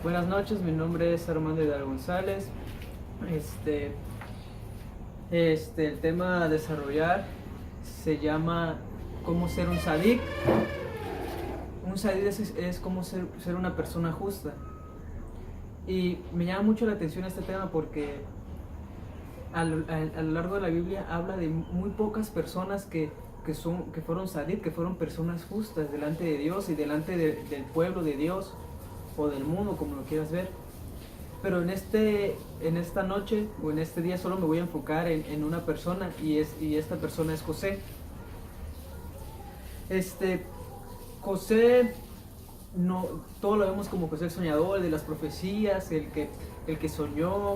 Buenas noches, mi nombre es Armando Hidalgo González. Este, el tema a desarrollar se llama cómo ser un sadik. Un sadik es como ser una persona justa. Y me llama mucho la atención este tema porque a lo largo de la Biblia habla de muy pocas personas que fueron sadik, que fueron personas justas delante de Dios y delante del pueblo de Dios o del mundo, como lo quieras ver. Pero en esta noche o en este día solo me voy a enfocar en una persona y esta persona es José. José, no, todo lo vemos como José el soñador, el de las profecías, el que soñó,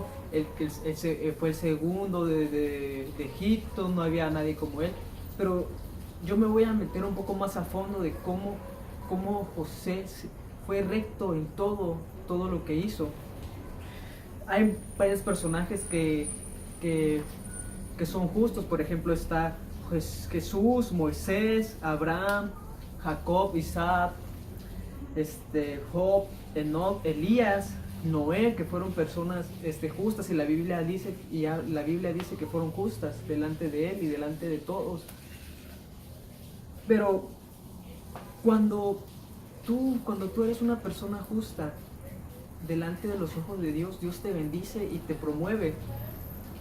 fue el segundo de Egipto, no había nadie como él. Pero yo me voy a meter un poco más a fondo de cómo José fue recto en todo lo que hizo. Hay varios personajes que son justos. Por ejemplo, está Jesús, Moisés, Abraham, Jacob, Isaac, Job, Enoch, Elías, Noé, que fueron personas justas, y la Biblia dice que fueron justas delante de él y delante de todos. Pero cuando tú eres una persona justa delante de los ojos de Dios, Dios te bendice y te promueve.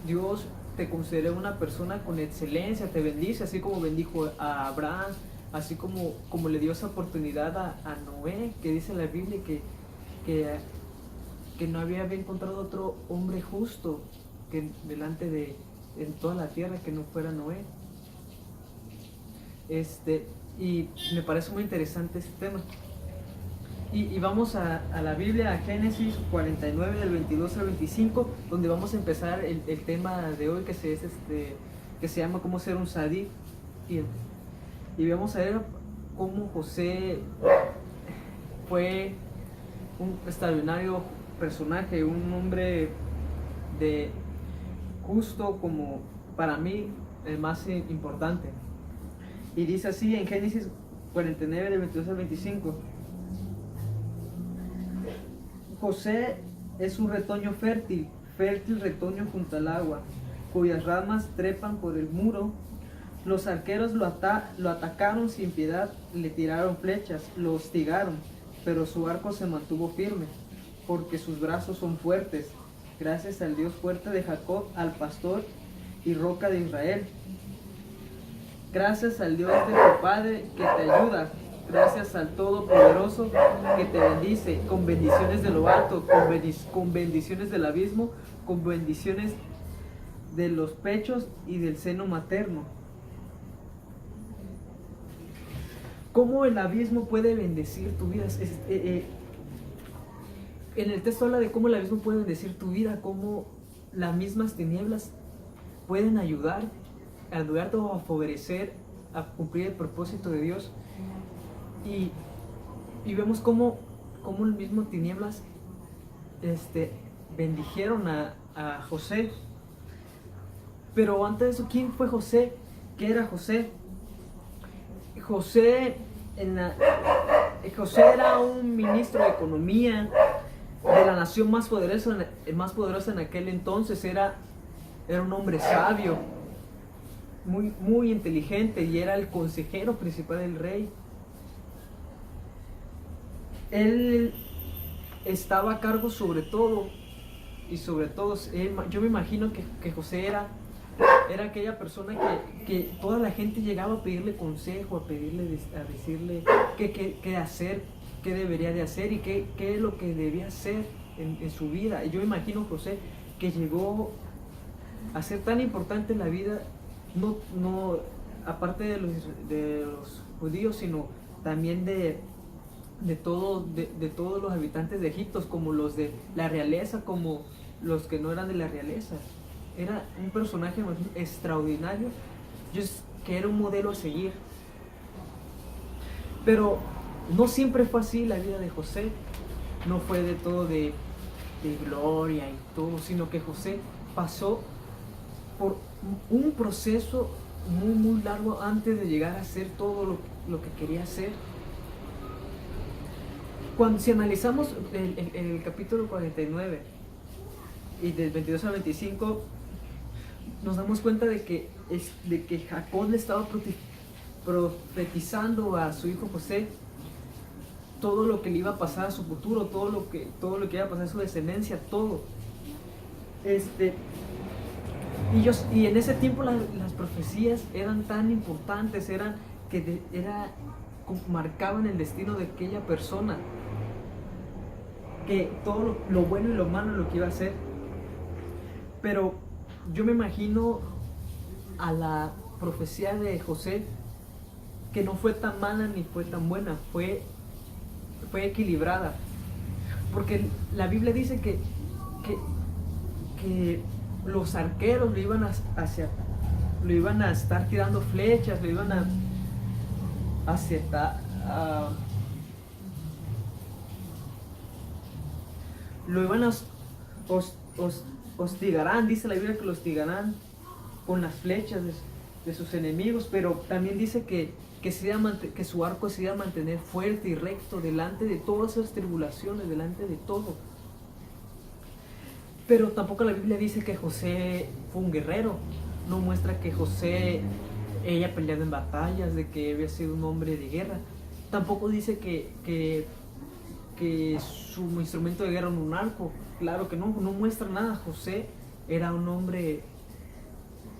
Dios te considera una persona con excelencia, te bendice, así como bendijo a Abraham, así como le dio esa oportunidad a Noé, que dice la Biblia que no había encontrado otro hombre justo que delante en toda la tierra que no fuera Noé. Y me parece muy interesante este tema. Y vamos a la Biblia, a Génesis 49, del 22 al 25, donde vamos a empezar el tema de hoy, que se llama cómo ser un sadí. Y vamos a ver cómo José fue un extraordinario personaje, un hombre de justo, como para mí el más importante. Y dice así en Génesis 49, del 22 al 25. José es un retoño fértil retoño junto al agua, cuyas ramas trepan por el muro. Los arqueros lo atacaron sin piedad, le tiraron flechas, lo hostigaron, pero su arco se mantuvo firme, porque sus brazos son fuertes, gracias al Dios fuerte de Jacob, al pastor y roca de Israel. Gracias al Dios de tu Padre que te ayuda, gracias al Todopoderoso que te bendice, con bendiciones de lo alto, con bendiciones del abismo, con bendiciones de los pechos y del seno materno. ¿Cómo el abismo puede bendecir tu vida? En el texto habla de cómo el abismo puede bendecir tu vida, cómo las mismas tinieblas pueden ayudarte a favorecer, a cumplir el propósito de Dios. Y vemos cómo el mismo tinieblas bendijeron a José. Pero antes de eso, ¿quién fue José? ¿Qué era José? José era un ministro de economía de la nación más poderosa en aquel entonces. Era un hombre sabio, muy, muy inteligente, y era el consejero principal del rey. Él estaba a cargo sobre todo y sobre todos. Yo me imagino que José era aquella persona que toda la gente llegaba a pedirle consejo, a decirle qué hacer, qué debería de hacer y qué es lo que debía hacer en su vida. Y yo imagino José que llegó a ser tan importante en la vida, no aparte de los judíos, sino también de todos los habitantes de Egipto, como los de la realeza, como los que no eran de la realeza. Era un personaje extraordinario, que era un modelo a seguir. Pero no siempre fue así la vida de José. No fue de todo de gloria y todo, sino que José pasó por un proceso muy, muy largo antes de llegar a hacer todo lo que quería hacer. Si analizamos el capítulo 49 y del 22 al 25, nos damos cuenta de que Jacob le estaba profetizando a su hijo José todo lo que le iba a pasar a su futuro, todo lo que iba a pasar a su descendencia, todo. Y en ese tiempo las profecías eran tan importantes, marcaban el destino de aquella persona, que todo lo bueno y lo malo lo que iba a hacer. Pero yo me imagino a la profecía de José, que no fue tan mala ni fue tan buena, fue equilibrada, porque la Biblia dice que los arqueros lo iban a estar tirando flechas, lo iban a hostigarán, dice la Biblia que los hostigarán con las flechas de sus enemigos, pero también dice que su arco se iba a mantener fuerte y recto delante de todas esas tribulaciones, delante de todo. Pero tampoco la Biblia dice que José fue un guerrero, no muestra que José haya peleado en batallas, de que había sido un hombre de guerra. Tampoco dice que su instrumento de guerra era un arco. Claro que no muestra nada. José era un hombre,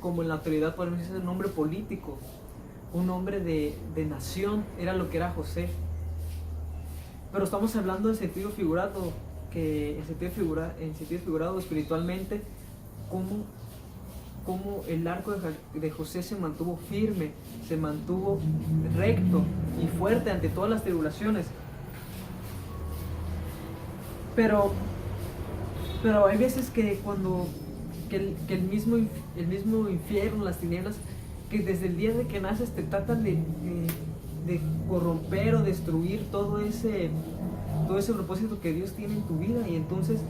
como en la actualidad podemos decir, un hombre político, un hombre de nación, era lo que era José. Pero estamos hablando en sentido figurado, en sentido figurado espiritualmente, cómo el arco de José se mantuvo firme, se mantuvo recto y fuerte ante todas las tribulaciones. Pero hay veces que el mismo infierno, las tinieblas, que desde el día de que naces te tratan de corromper o destruir todo ese propósito que Dios tiene en tu vida, y entonces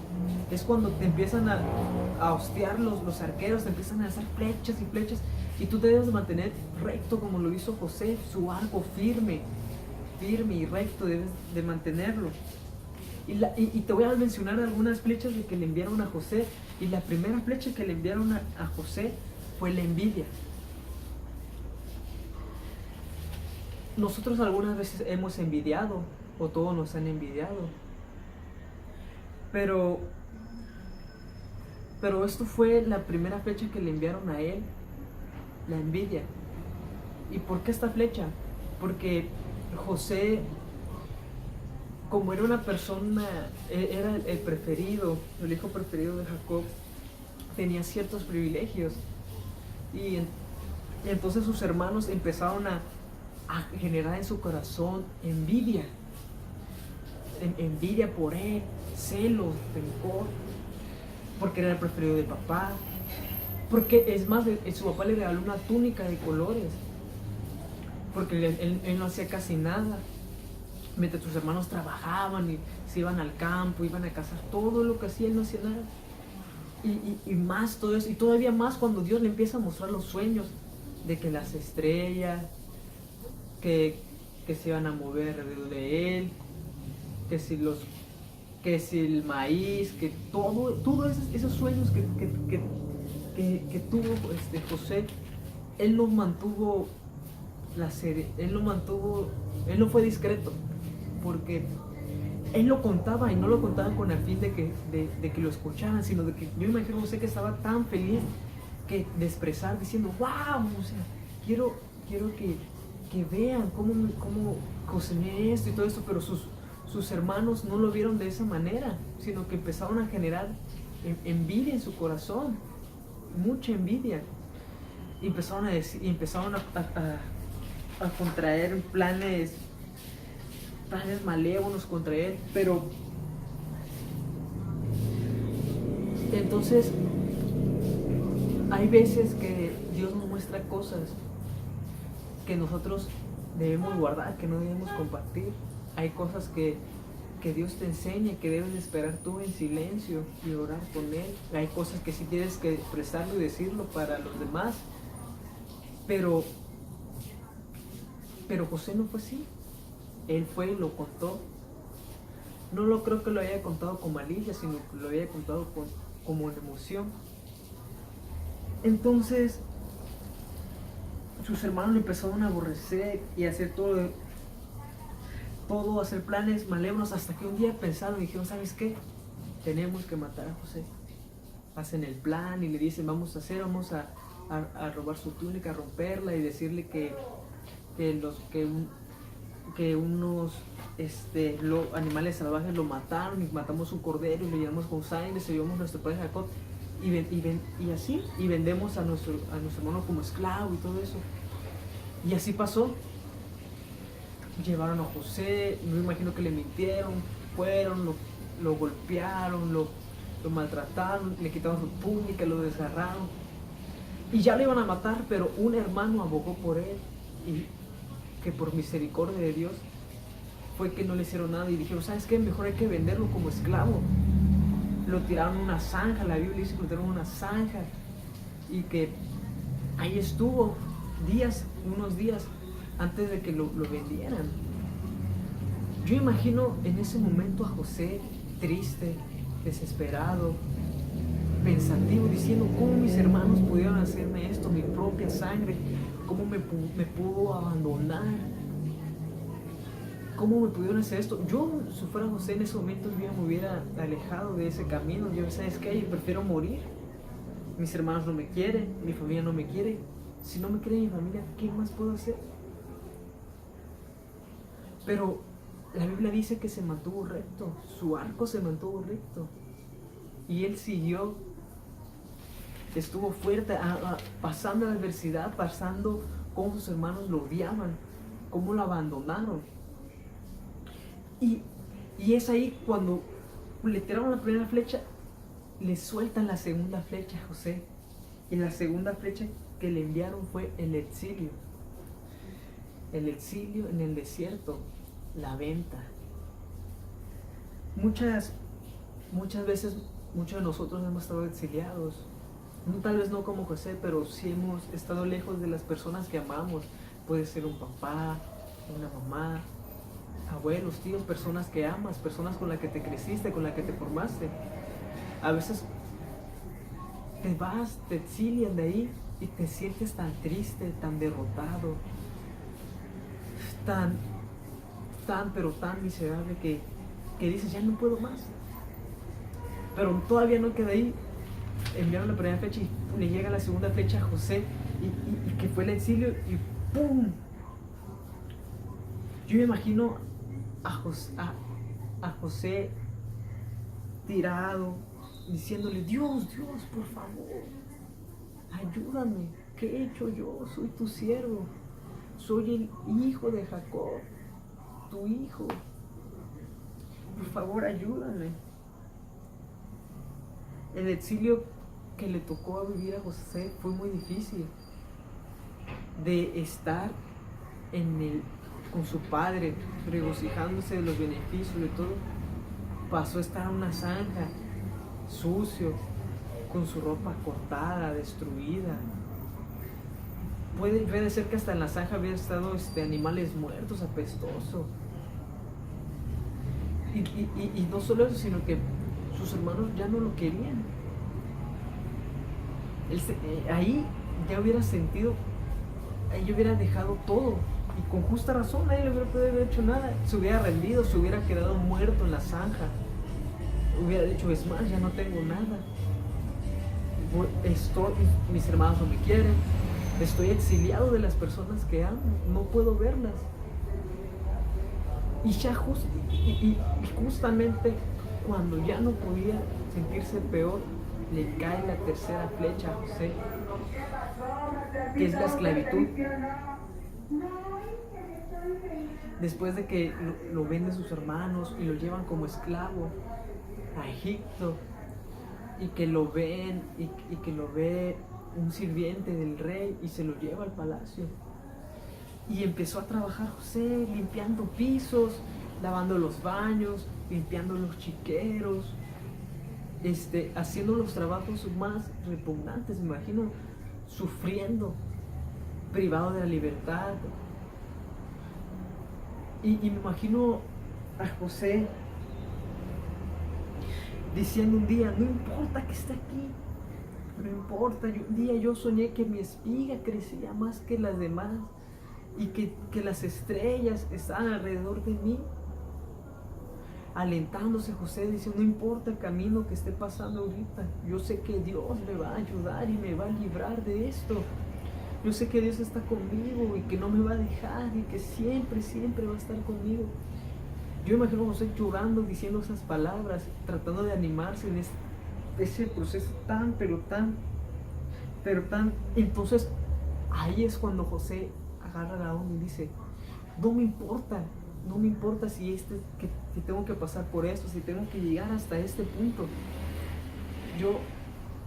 es cuando te empiezan a hostiar los arqueros, te empiezan a hacer flechas y flechas, y tú te debes mantener recto como lo hizo José, su arco firme y recto, debes de mantenerlo. Y te voy a mencionar algunas flechas que le enviaron a José, y la primera flecha que le enviaron a José fue la envidia. Nosotros algunas veces hemos envidiado, o todos nos han envidiado, pero esto fue la primera flecha que le enviaron a él, la envidia. ¿Y por qué esta flecha? Porque José, como era una persona, era el preferido, el hijo preferido de Jacob, tenía ciertos privilegios, y entonces sus hermanos empezaron a generar en su corazón envidia por él, celos, rencor, porque era el preferido de papá, porque es más, su papá le regaló una túnica de colores, porque él no hacía casi nada, mientras sus hermanos trabajaban y se iban al campo, iban a cazar, todo lo que hacía él no hacía nada. Y más todo eso, y todavía más cuando Dios le empieza a mostrar los sueños de que las estrellas que se iban a mover alrededor de él, que si el maíz, que todos esos sueños que tuvo José, él no mantuvo él no fue discreto, porque él lo contaba, y no lo contaba con el fin de que lo escucharan, sino de que yo imagino a José que estaba tan feliz de expresar, diciendo, wow, o sea, quiero que vean cómo cociné esto y todo esto, pero sus hermanos no lo vieron de esa manera, sino que empezaron a generar envidia en su corazón, mucha envidia, y empezaron a contraer planes malévolos contra él. Pero entonces hay veces que Dios nos muestra cosas que nosotros debemos guardar, que no debemos compartir. Hay cosas que Dios te enseña, que debes esperar tú en silencio y orar con Él. Hay cosas que sí tienes que expresarlo y decirlo para los demás, pero José no fue así. Él fue y lo contó. No lo creo que lo haya contado con malicia, sino que lo haya contado como en emoción. Entonces, sus hermanos le empezaron a aborrecer y a hacer todo, hacer planes malévolos, hasta que un día pensaron y dijeron, ¿sabes qué? Tenemos que matar a José. Hacen el plan y le dicen, vamos a robar su túnica, a romperla y decirle que unos animales salvajes lo mataron y matamos un cordero y lo llenamos con sangre, se llevamos nuestro padre Jacob y vendemos a nuestro hermano como esclavo y todo eso. Y así pasó. Llevaron a José, me imagino que le mintieron, fueron, lo golpearon, lo maltrataron, le quitaron su túnica, lo desgarraron. Y ya lo iban a matar, pero un hermano abogó por él y que por misericordia de Dios fue que no le hicieron nada y dijeron, ¿sabes qué? Mejor hay que venderlo como esclavo. Lo tiraron en una zanja, la Biblia dice que lo tiraron en una zanja y que ahí estuvo unos días antes de que lo vendieran. Yo imagino en ese momento a José triste, desesperado, pensativo, diciendo, ¿cómo mis hermanos pudieron hacerme esto? Mi propia sangre, ¿cómo me pudo abandonar? ¿Cómo me pudieron hacer esto? Yo, si fuera José en ese momento, yo me hubiera alejado de ese camino. Yo, ¿sabes qué? Yo prefiero morir. Mis hermanos no me quieren, mi familia no me quiere. Si no me quiere mi familia, ¿qué más puedo hacer? Pero la Biblia dice que se mantuvo recto, su arco se mantuvo recto. Y él siguió, estuvo fuerte, pasando la adversidad, pasando cómo sus hermanos lo odiaban, cómo lo abandonaron. Y es ahí cuando le tiraron la primera flecha, le sueltan la segunda flecha a José. Y la segunda flecha que le enviaron fue el exilio. El exilio en el desierto, la venta. Muchas veces, muchos de nosotros hemos estado exiliados. Tal vez no como José, pero sí hemos estado lejos de las personas que amamos. Puede ser un papá, una mamá, abuelos, tíos, personas que amas, personas con las que te creciste, con las que te formaste. A veces te vas, te exilian de ahí y te sientes tan triste, tan derrotado, pero tan miserable que dices, ya no puedo más. Pero todavía no queda ahí. Enviaron la primera flecha y le llega la segunda flecha a José y que fue el exilio y ¡pum! Yo me imagino a José tirado, diciéndole, Dios, por favor, ayúdame, ¿qué he hecho yo? Soy tu siervo, soy el hijo de Jacob, tu hijo, por favor, ayúdame. El exilio que le tocó vivir a José fue muy difícil, de estar con su padre, regocijándose de los beneficios de todo, pasó a estar en una zanja, sucio, con su ropa cortada, destruida. Puede ser que hasta en la zanja había estado animales muertos, apestoso. Y no solo eso, sino que sus hermanos ya no lo querían. Ahí ya hubiera sentido, ahí hubiera dejado todo. Y con justa razón, nadie le hubiera podido haber hecho nada. Se hubiera rendido, se hubiera quedado muerto en la zanja. Hubiera dicho, es más, ya no tengo nada. Mis hermanos no me quieren. Estoy exiliado de las personas que amo. No puedo verlas. Y justamente cuando ya no podía sentirse peor, le cae la tercera flecha a José, que es la esclavitud. Después de que lo venden sus hermanos y lo llevan como esclavo a Egipto, y que lo ven y que lo ve un sirviente del rey y se lo lleva al palacio, y empezó a trabajar José limpiando pisos, lavando los baños, limpiando los chiqueros, haciendo los trabajos más repugnantes. Me imagino sufriendo, privado de la libertad. Y me imagino a José diciendo un día, no importa que esté aquí, no importa, un día yo soñé que mi espiga crecía más que las demás y que las estrellas estaban alrededor de mí. Alentándose José, dice, no importa el camino que esté pasando ahorita, yo sé que Dios me va a ayudar y me va a librar de esto. Yo sé que Dios está conmigo y que no me va a dejar y que siempre, siempre va a estar conmigo. Yo imagino a José llorando, diciendo esas palabras, tratando de animarse en ese proceso tan. Entonces, ahí es cuando José agarra la onda y dice, no me importa si tengo que pasar por esto, si tengo que llegar hasta este punto. Yo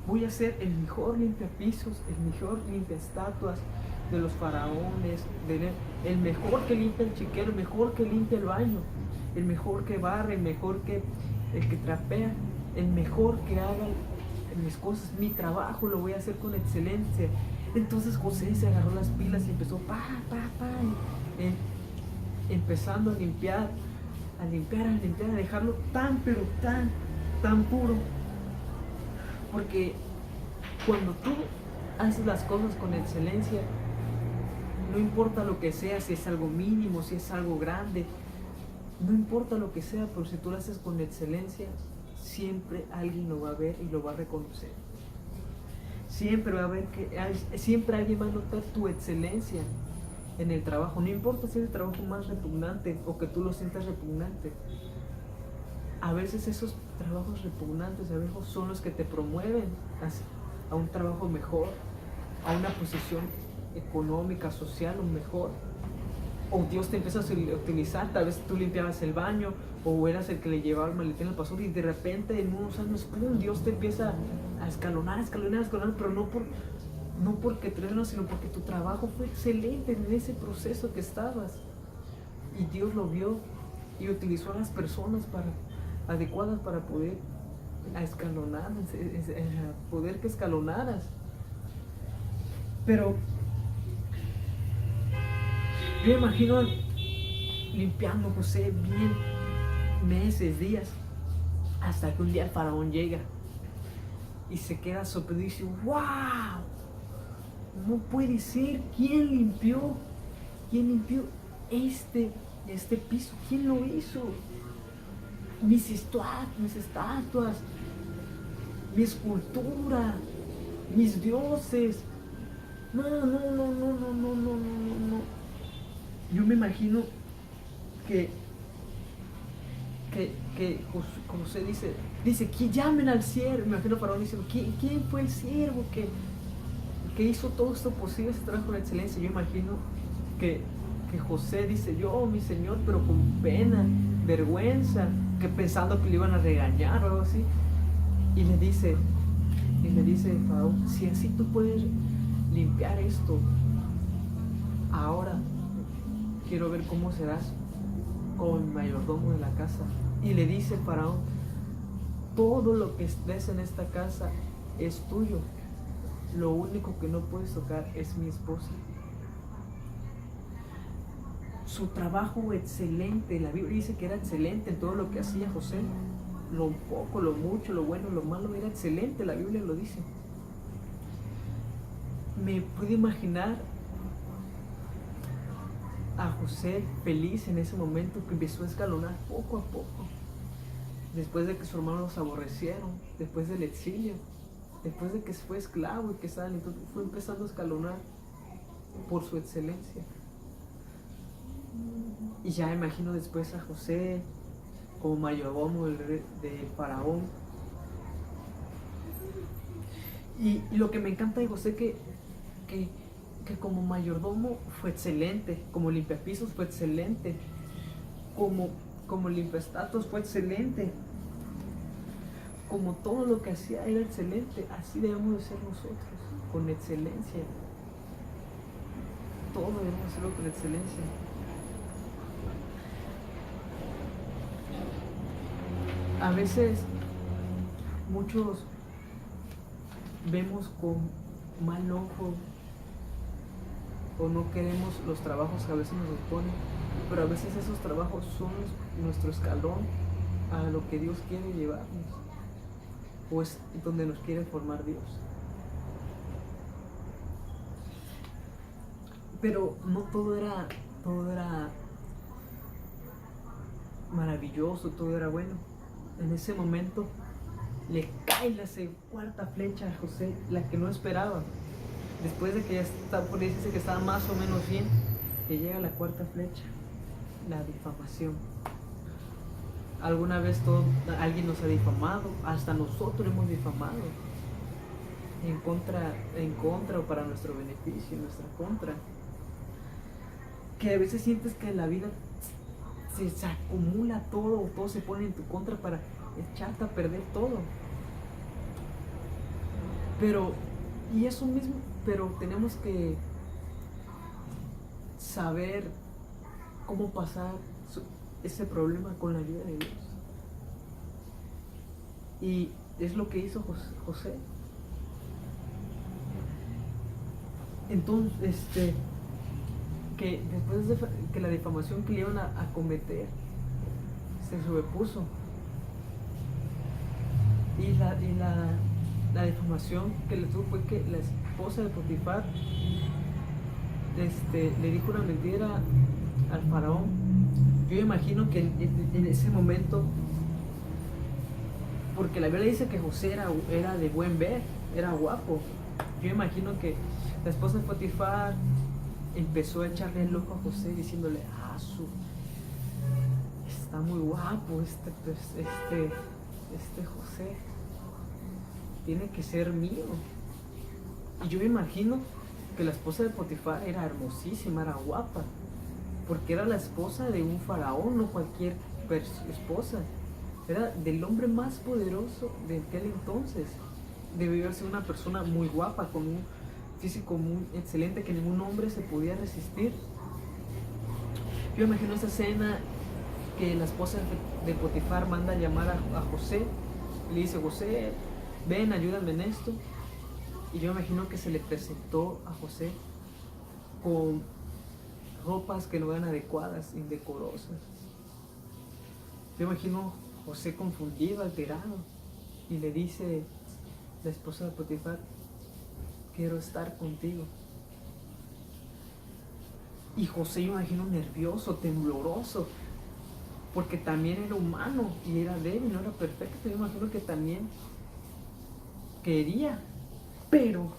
voy a ser el mejor limpiapisos, el mejor limpiaestatuas de los faraones, el mejor que limpia el chiquero, el mejor que limpia el baño, el mejor que barre, el mejor que trapea, el mejor que haga mis cosas, mi trabajo lo voy a hacer con excelencia. Entonces José se agarró las pilas y empezó empezando a limpiar, a dejarlo tan, pero tan puro. Porque cuando tú haces las cosas con excelencia, no importa lo que sea, si es algo mínimo, si es algo grande, no importa lo que sea, pero si tú lo haces con excelencia, siempre alguien lo va a ver y lo va a reconocer. Siempre alguien va a notar tu excelencia en el trabajo. No importa si es el trabajo más repugnante o que tú lo sientas repugnante. A veces esos trabajos repugnantes son los que te promueven a un trabajo mejor, a una posición económica, social o mejor. O Dios te empieza a utilizar, tal vez tú limpiabas el baño o eras el que le llevaba el maletín al pastor y de repente en unos años, ¡pum!, Dios te empieza a escalonar, pero no porque tú eres, sino porque tu trabajo fue excelente en ese proceso que estabas. Y Dios lo vio y utilizó a las personas adecuadas para poder escalonar, poder que escalonaras. Pero yo me imagino limpiando José bien meses, días, hasta que un día el faraón llega y se queda sorprendido y dice, ¡wow! No puede ser. ¿Quién limpió este piso? ¿Quién lo hizo? Mis estatuas, mi escultura, mis dioses. No. Yo me imagino que José dice que llamen al siervo. Me imagino a Faraón diciendo, ¿quién fue el siervo que hizo todo esto posible, este trabajo con excelencia? Yo imagino que José dice, yo, mi señor, pero con pena, vergüenza, que pensando que le iban a regañar o algo así. Y le dice Faraón, si así tú puedes limpiar esto, ahora quiero ver cómo serás como el mayordomo de la casa. Y le dice Faraón, todo lo que ves en esta casa es tuyo, lo único que no puedes tocar es mi esposa. Su trabajo excelente, la Biblia dice que era excelente en todo lo que hacía José, lo poco, lo mucho, lo bueno, lo malo, era excelente, la Biblia lo dice. Me puedo imaginar a José feliz en ese momento, que empezó a escalonar poco a poco, después de que sus hermanos los aborrecieron, después del exilio, después de que fue esclavo y que fue empezando a escalonar por su excelencia. Y ya imagino después a José como mayordomo de Faraón. Y lo que me encanta de José que como mayordomo fue excelente, como limpiapisos fue excelente, como limpiaestatuas fue excelente, como todo lo que hacía era excelente. Así debemos de ser nosotros, con excelencia. Todo debemos hacerlo con excelencia. A veces muchos vemos con mal ojo o no queremos los trabajos que a veces nos ponen, pero a veces esos trabajos son nuestro escalón a lo que Dios quiere llevarnos. o es donde nos quiere formar Dios. Pero no todo era maravilloso, todo era bueno. En ese momento le cae la cuarta flecha a José, la que no esperaba. Después de que ya está, por decirse que estaba más o menos bien, le llega la cuarta flecha, la difamación. Alguna vez alguien nos ha difamado, hasta nosotros hemos difamado, en contra o para nuestro beneficio, en nuestra contra. Que a veces sientes que en la vida se acumula todo se pone en tu contra para echarte a perder todo. Y eso mismo, pero tenemos que saber cómo pasar ese problema con la ayuda de Dios. Y es lo que hizo José. Entonces, que después de que la difamación que le iban a cometer se sobrepuso, y la difamación que le tuvo fue que la esposa de Potifar le dijo una mentira al faraón. Yo imagino que en ese momento, porque la Biblia dice que José era de buen ver, era guapo, yo imagino que la esposa de Potifar empezó a echarle el ojo a José diciéndole: está muy guapo este José, tiene que ser mío. Y yo me imagino que la esposa de Potifar era hermosísima, era guapa, porque era la esposa de un faraón, no cualquier esposa, era del hombre más poderoso de aquel entonces. Debió ser una persona muy guapa, con un físico muy excelente que ningún hombre se podía resistir. Yo imagino esa escena que la esposa de Potifar manda a llamar a José y le dice: José, ven, ayúdame en esto. Y yo imagino que se le presentó a José con ropas que no eran adecuadas, indecorosas. Yo imagino a José confundido, alterado, y le dice la esposa de Potifar: quiero estar contigo. Y José, yo imagino, nervioso, tembloroso, porque también era humano y era débil, no era perfecto. Yo imagino que también quería, pero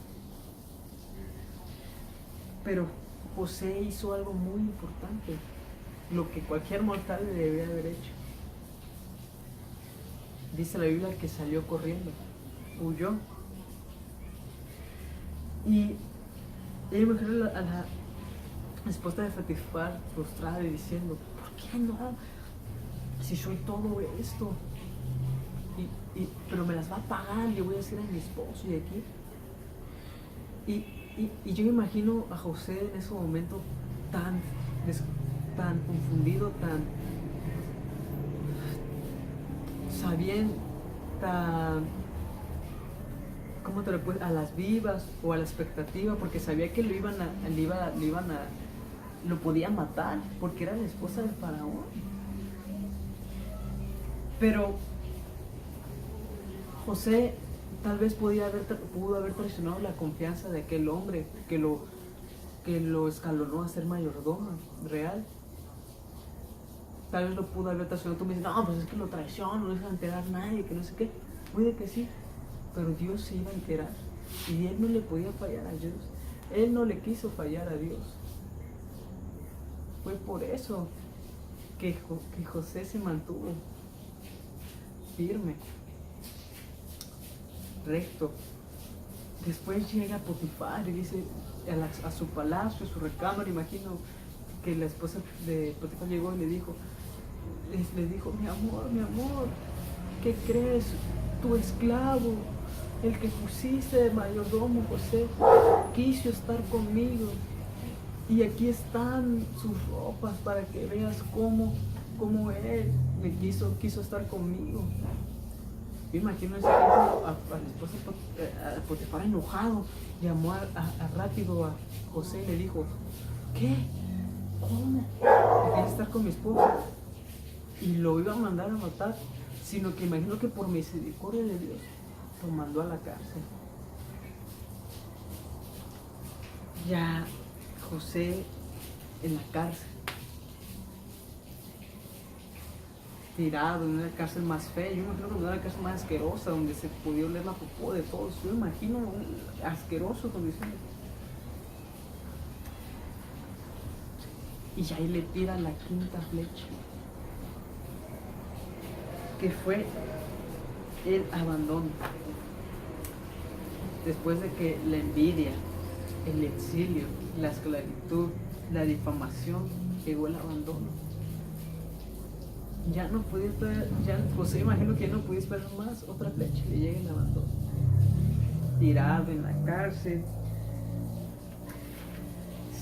José hizo algo muy importante, lo que cualquier mortal le debería haber hecho. Dice la Biblia que salió corriendo, huyó. Y yo imagino a la esposa de Potifar frustrada y diciendo: ¿por qué no? Si soy todo esto, pero me las va a pagar, le voy a decir a mi esposo y aquí. Y yo me imagino a José en ese momento tan confundido, tan sabiendo, ¿cómo te lo puedes? A las vivas o a la expectativa, porque sabía que lo podían matar porque era la esposa del faraón. Pero José tal vez pudo haber traicionado la confianza de aquel hombre que lo escalonó a ser mayordomo real. Tal vez lo pudo haber traicionado. Tú me dices: no, pues es que lo traicionó, no deja enterar a nadie, que no sé qué. Puede que sí, pero Dios se iba a enterar y él no le podía fallar a Dios. Él no le quiso fallar a Dios. Fue por eso que José se mantuvo firme, recto. Después llega Potifar y dice a su palacio, a su recámara. Imagino que la esposa de Potifar llegó y le dijo: mi amor, ¿qué crees? Tu esclavo, el que pusiste de mayordomo, José, quiso estar conmigo, y aquí están sus ropas para que veas cómo él me quiso estar conmigo. Yo imagino ese tiempo a la esposa de Potifar enojado, llamó rápido a José y le dijo: ¿qué? ¿Cómo? ¿Quieres estar con mi esposa? Y lo iba a mandar a matar, sino que imagino que por misericordia de Dios lo mandó a la cárcel. Ya José en la cárcel, tirado en una cárcel más fea, yo me imagino que en una cárcel más asquerosa, donde se podía oler la popó de todos, yo me imagino asqueroso condiciones. Y ahí le tira la quinta flecha, que fue el abandono. Después de que la envidia, el exilio, la esclavitud, la difamación, llegó el abandono. Ya no podía esperar, ya José imagino que ya no podía esperar más otra flecha, le llega el abandono. Tirado en la cárcel,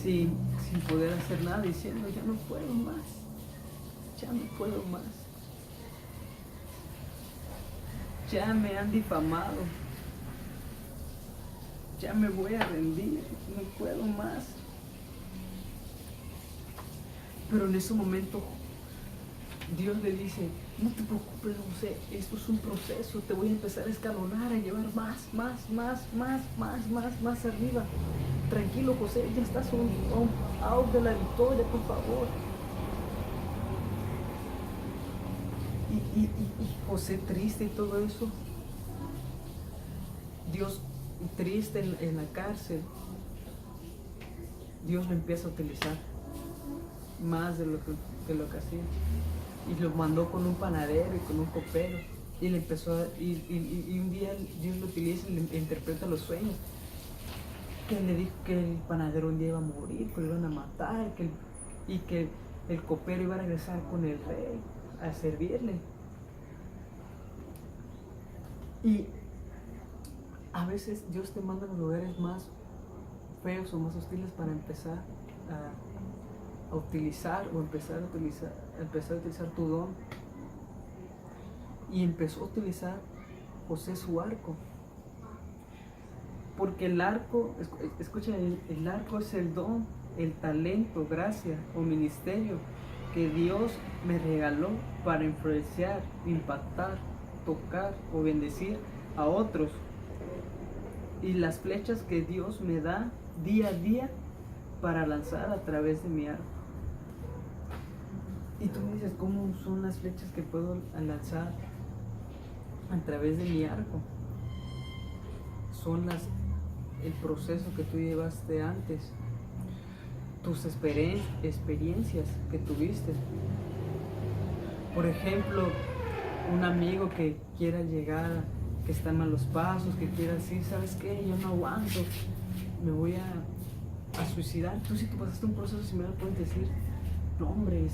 sin poder hacer nada, diciendo ya no puedo más, ya no puedo más. Ya me han difamado, ya me voy a rendir, no puedo más. Pero en ese momento Dios le dice, no te preocupes, José, esto es un proceso, te voy a empezar a escalonar, a llevar más arriba. Tranquilo, José, ya estás out de la victoria, por favor. Y José triste y todo eso, Dios triste en la cárcel, Dios lo empieza a utilizar más de lo que hacía, y lo mandó con un panadero y con un copero, y le empezó y un día Dios lo utiliza y le interpreta los sueños, que le dijo que el panadero un día iba a morir, que lo iban a matar, y que el copero iba a regresar con el rey a servirle. Y a veces Dios te manda a los lugares más feos o más hostiles para empezar a utilizar tu don. Y empezó a utilizar José su arco. Porque el arco, escuchen, el arco es el don, el talento, gracia o ministerio que Dios me regaló para influenciar, impactar, tocar o bendecir a otros. Y las flechas que Dios me da día a día para lanzar a través de mi arco. Y tú me dices, ¿cómo son las flechas que puedo lanzar a través de mi arco? Son el proceso que tú llevaste antes, tus experiencias que tuviste. Por ejemplo, un amigo que quiera llegar, que está en malos pasos, que quiera decir, ¿sabes qué? Yo no aguanto, me voy a suicidar. Tú, si tú pasaste un proceso similar, puedes decir, no hombre,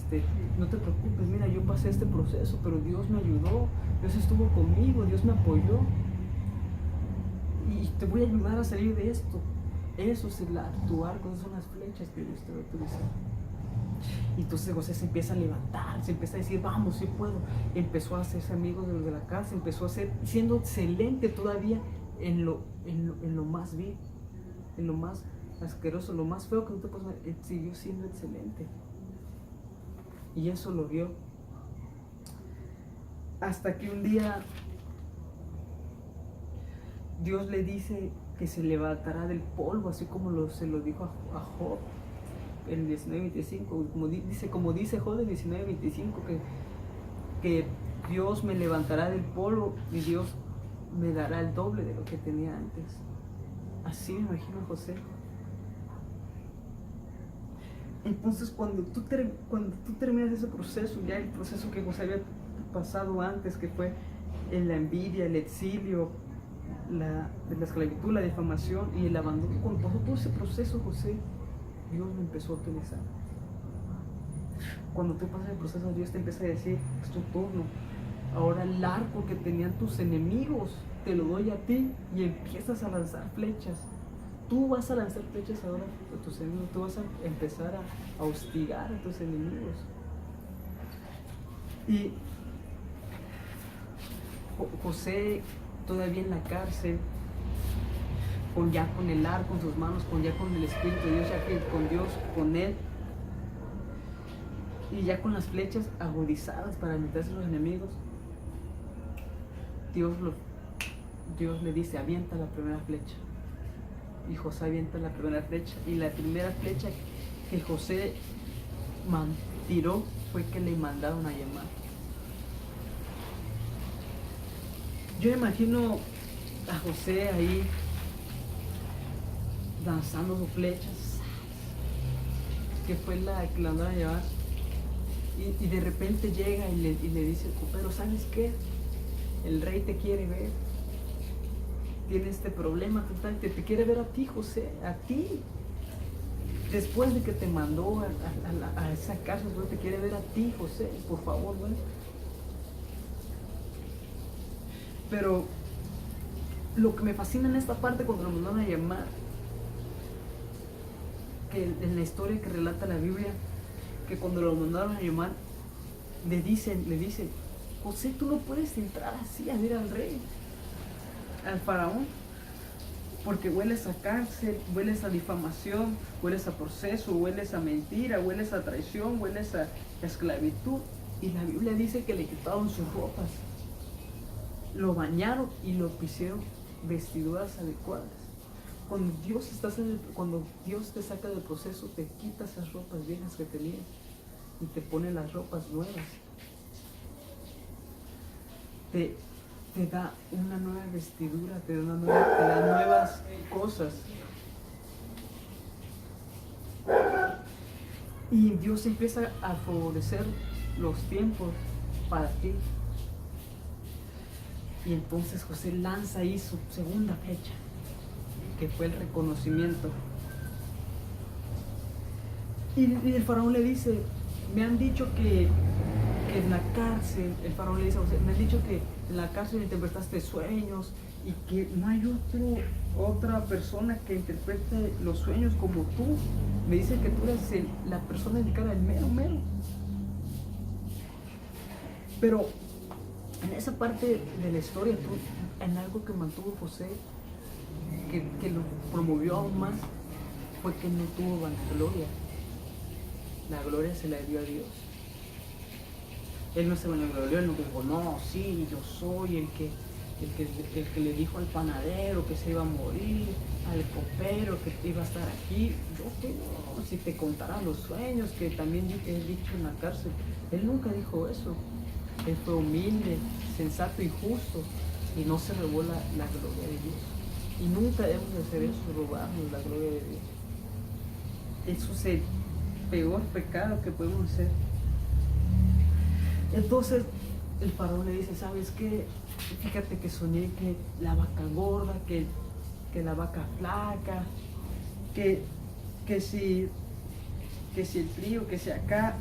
no te preocupes, mira, yo pasé este proceso, pero Dios me ayudó, Dios estuvo conmigo, Dios me apoyó, y te voy a ayudar a salir de esto. Eso es tu arco, esas son las flechas que Dios te va a utilizar. Y entonces José se empieza a levantar, se empieza a decir, vamos, sí puedo. Empezó a hacerse amigos de los de la casa, empezó a ser, siendo excelente todavía en lo más vil, en lo más asqueroso, lo más feo que no te puedes ver, siguió siendo excelente. Y eso lo vio. Hasta que un día Dios le dice que se levantará del polvo, así como se lo dijo a Job en 19:25, como dice Job en 19:25, que Dios me levantará del polvo y Dios me dará el doble de lo que tenía antes. Así me imagino a José. Entonces cuando tú terminas ese proceso, ya el proceso que José había pasado antes, que fue en la envidia, el exilio, la esclavitud, la difamación y el abandono, cuando pasó todo ese proceso, José, Dios lo empezó a utilizar. Cuando tú pasas el proceso, Dios te empieza a decir, es tu turno. Ahora el arco que tenían tus enemigos, te lo doy a ti, y empiezas a lanzar flechas. Tú vas a lanzar flechas ahora a tus enemigos, tú vas a empezar a hostigar a tus enemigos. Y José, todavía en la cárcel, ya con el arco en sus manos, ya con el Espíritu de Dios, ya que con Dios, con él, y ya con las flechas agudizadas para meterse a los enemigos, Dios Dios le dice, avienta la primera flecha. Y José avienta la primera flecha. Y la primera flecha que José tiró fue que le mandaron a llamar. Yo imagino a José ahí lanzando sus flechas, que fue la que la mandaron a llevar. Y de repente llega y le dice, pero ¿sabes qué? El rey te quiere ver. Tiene este problema total, te quiere ver a ti, José, a ti. Después de que te mandó a esa casa, te quiere ver a ti, José, por favor, ¿no? Pero lo que me fascina en esta parte cuando lo mandaron a llamar, que en la historia que relata la Biblia, que cuando lo mandaron a llamar, le dicen, José, tú no puedes entrar así a ver al rey, al faraón, porque hueles a cárcel, hueles a difamación, hueles a proceso, hueles a mentira, hueles a traición, hueles a esclavitud. Y la Biblia dice que le quitaron sus ropas, lo bañaron y lo pusieron vestiduras adecuadas. Cuando Dios te saca del proceso, te quita esas ropas viejas que tenías y te pone las ropas nuevas. Te da una nueva vestidura, te da nuevas cosas. Y Dios empieza a favorecer los tiempos para ti. Y entonces José lanza ahí su segunda flecha, que fue el reconocimiento. Y el faraón le dice, me han dicho que en la cárcel, el faraón le dice a José, me han dicho que en la cárcel interpretaste sueños y que no hay otra persona que interprete los sueños como tú. Me dice que tú eres la persona indicada, el mero. Pero en esa parte de la historia, en algo que mantuvo José, que lo promovió aún más, fue que no tuvo vanagloria. La gloria se la dio a Dios. Él no se vanaglorió, él no dijo, no, sí, yo soy el que le dijo al panadero que se iba a morir, al copero que iba a estar aquí. No, si te contara los sueños que también he dicho en la cárcel. Él nunca dijo eso. Él fue humilde, sensato y justo, y no se robó la gloria de Dios. Y nunca debemos de hacer eso, robarnos la gloria de Dios. Eso es el peor pecado que podemos hacer. Entonces el faraón le dice, ¿sabes qué? Fíjate que soñé que la vaca gorda, que la vaca flaca, que si el frío, que si acá.